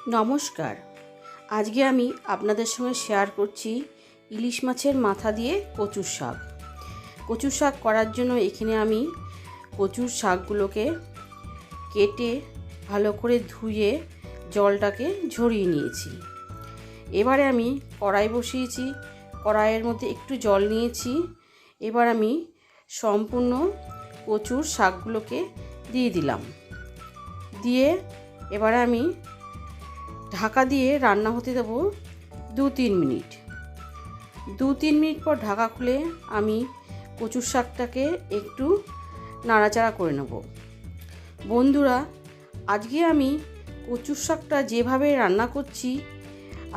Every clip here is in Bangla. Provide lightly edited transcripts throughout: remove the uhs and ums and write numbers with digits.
নমস্কার। আজকে আমি আপনাদের সঙ্গে শেয়ার করছি ইলিশ মাছের মাথা দিয়ে কচুর শাক। কচুর শাক করার জন্য এখানে আমি কচুর শাকগুলোকে কেটে ভালো করে ধুয়ে জলটাকে ঝরিয়ে নিয়েছি। এবারে আমি কড়াই বসিয়েছি, কড়াইয়ের মধ্যে একটু জল নিয়েছি। এবার আমি সম্পূর্ণ কচুর শাকগুলোকে দিয়ে দিলাম। দিয়ে এবারে আমি ঢাকা দিয়ে রান্না হতে দেব 2-3 মিনিট। 2-3 মিনিট পর ঢাকা খুলে আমি কচুর শাকটাকে একটু নাড়াচাড়া করে নেব। বন্ধুরা, আজকে আমি কচুর শাকটা যেভাবে রান্না করছি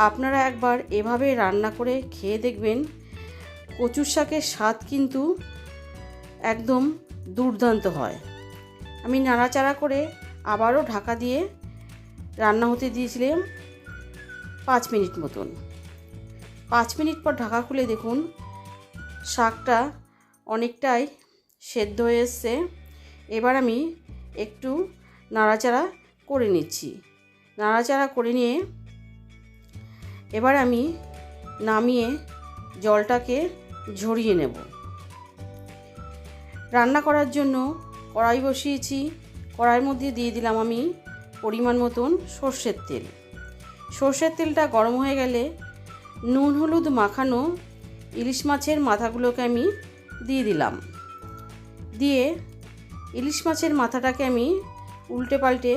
আপনারা একবার এভাবে রান্না করে খেয়ে দেখবেন। কচুর শাকের স্বাদ কিন্তু একদম দুর্দান্ত হয়। আমি নাড়াচাড়া করে আবারও ঢাকা দিয়ে রান্না হতে দিয়েছিলাম 5 মিনিট মতন। 5 মিনিট পর ঢাকা খুলে দেখুন শাকটা অনেকটাই সেদ্ধ হয়ে এসছে। এবার আমি একটু নাড়াচাড়া করে নিচ্ছি। নাড়াচাড়া করে নিয়ে এবার আমি নামিয়ে জলটাকে ঝরিয়ে নেব। রান্না করার জন্য কড়াই বসিয়েছি। কড়াইয়ের মধ্যে দিয়ে দিলাম আমি পরিমাণ মতন সর্ষের তেল। সর্ষের তেলটা গরম হয়ে গেলে নুন হলুদ মাখানো ইলিশ মাছের মাথাগুলোকে আমি দিয়ে দিলাম। দিয়ে ইলিশ মাছের মাথাটাকে আমি উল্টে পাল্টে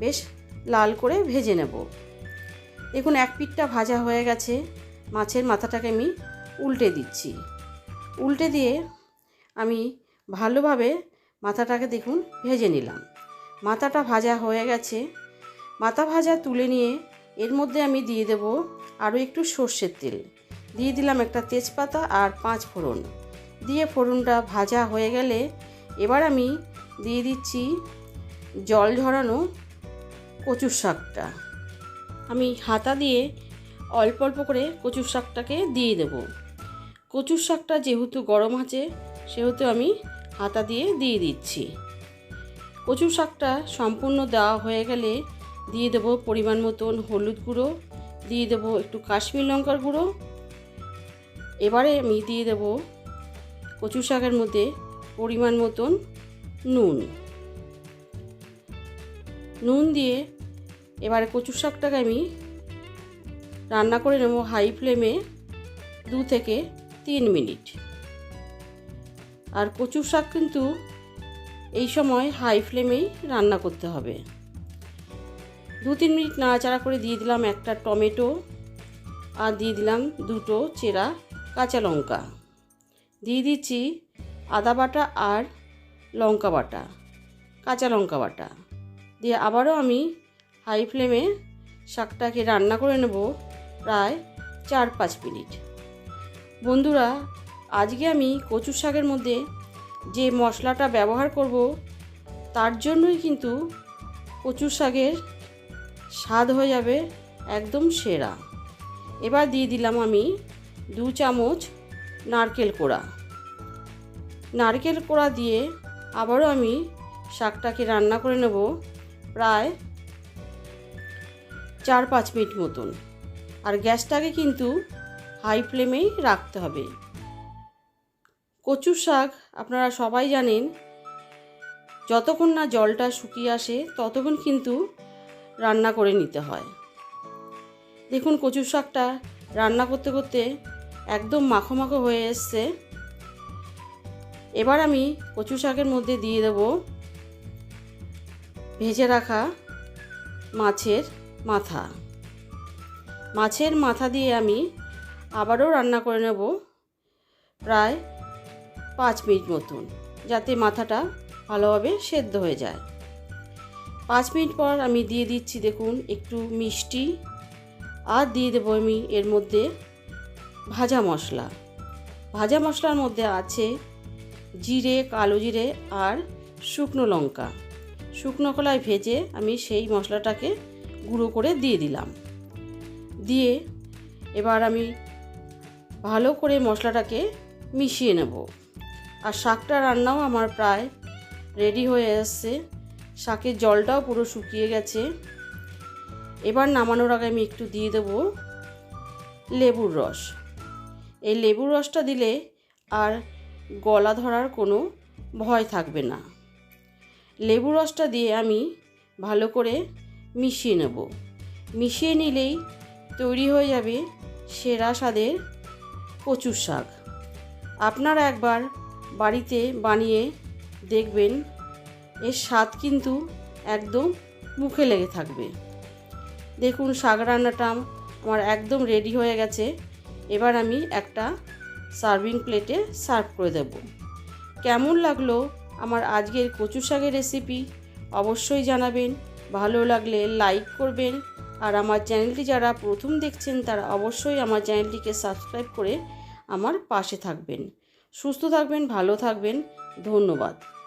বেশ লাল করে ভেজে নেব। দেখুন এক পিঠটা ভাজা হয়ে গেছে। মাছের মাথাটাকে আমি উল্টে দিচ্ছি। উল্টে দিয়ে আমি ভালোভাবে মাথাটাকে দেখুন ভেজে নিলাম। মাথাটা ভাজা হয়ে গেছে। মাথা ভাজা তুলে নিয়ে এর মধ্যে আমি দিয়ে দেব আরও একটু সর্ষের তেল। দিয়ে দিলাম একটা তেজপাতা আর 5 ফোড়ন। দিয়ে ফোড়নটা ভাজা হয়ে গেলে এবার আমি দিয়ে দিচ্ছি জল ঝরানো কচুর শাকটা। আমি হাতা দিয়ে অল্প অল্প করে কচুর শাকটাকে দিয়ে দেব। কচুর শাকটা যেহেতু গরম আছে সেহেতু আমি হাতা দিয়ে দিচ্ছি। কচুর শাকটা সম্পূর্ণ দেওয়া হয়ে গেলে দিয়ে দেব পরিমাণ মতন হলুদ গুঁড়ো, দিয়ে দেব একটু কাশ্মীর লঙ্কার গুঁড়ো। এবারে আমি দিয়ে দেব কচুর শাকের মধ্যে পরিমাণ মতন নুন দিয়ে এবারে কচুর শাকটাকে আমি রান্না করে নেব হাই ফ্লেমে 2 থেকে 3 মিনিট। আর কচুর শাক কিন্তু এই সময় হাই ফ্লেমেই রান্না করতে হবে। 2-3 মিনিট নাড়াচাড়া করে দিয়ে দিলাম একটা টমেটো আর দিয়ে দিলাম 2টো চেরা কাঁচা লঙ্কা। দিয়ে দিচ্ছি আদা বাটা আর লঙ্কা বাটা, কাঁচা লঙ্কা বাটা। দিয়ে আবারও আমি হাই ফ্লেমে শাকটাকে রান্না করে নেব প্রায় 4-5 মিনিট। বন্ধুরা, আজকে আমি কচুর শাকের মধ্যে যে মশলাটা ব্যবহার করব তার জন্যই কিন্তু কচুর শাকের স্বাদ হয়ে যাবে একদম সেরা। এবার দিয়ে দিলাম আমি 2 চামচ নারকেল কোড়া। নারকেল কোড়া দিয়ে আবারও আমি শাকটাকে রান্না করে নেব প্রায় 4-5 মিনিট মতন। আর গ্যাসটাকে কিন্তু হাই ফ্লেমেই রাখতে হবে। কচুর শাক আপনারা সবাই জানেন যতক্ষণ না জলটা শুকিয়ে আসে ততক্ষণ কিন্তু রান্না করে নিতে হয়। দেখুন কচুর শাকটা রান্না করতে করতে একদম মাখো মাখো হয়ে এসছে। এবার আমি কচু শাকের মধ্যে দিয়ে দেব ভেজে রাখা মাছের মাথা। মাছের মাথা দিয়ে আমি আবারও রান্না করে নেব প্রায় 5 মিনিট মতন, যাতে মাথাটা ভালোভাবে সেদ্ধ হয়ে যায়। 5 মিনিট পর আমি দিয়ে দিচ্ছি দেখুন একটু মিষ্টি আর দিয়ে দেবো আমি এর মধ্যে ভাজা মশলা। ভাজা মশলার মধ্যে আছে জিরে, কালো জিরে আর শুকনো লঙ্কা। শুকনো কলায় ভেজে আমি সেই মশলাটাকে গুঁড়ো করে দিয়ে দিলাম। দিয়ে এবার আমি ভালো করে মশলাটাকে মিশিয়ে নেব। আর শাকটা রান্নাও আমার প্রায় রেডি হয়ে এসছে। শাকের জলটাও পুরো শুকিয়ে গেছে। এবার নামানোর আগে আমি একটু দিয়ে দেবো লেবুর রস। এই লেবুর রসটা দিলে আর গলা ধরার কোনো ভয় থাকবে না। লেবুর রসটা দিয়ে আমি ভালো করে মিশিয়ে নেব। মিশিয়ে নিলেই তৈরি হয়ে যাবে সেরা স্বাদের কচুর শাক। আপনারা একবার বাড়িতে বানিয়ে দেখবেন, এর স্বাদ কিন্তু একদম মুখে লেগে থাকবে। দেখুন শাক রান্নাটা আমার একদম রেডি হয়ে গেছে। এবার আমি একটা সার্ভিং প্লেটে সার্ভ করে দেব। কেমন লাগলো আমার আজকের কচু শাকের রেসিপি অবশ্যই জানাবেন। ভালো লাগলে লাইক করবেন, আর আমার চ্যানেলটি যারা প্রথম দেখছেন তারা অবশ্যই আমার চ্যানেলটিকে সাবস্ক্রাইব করে আমার পাশে থাকবেন। সুস্থ থাকবেন, ভালো থাকবেন। ধন্যবাদ।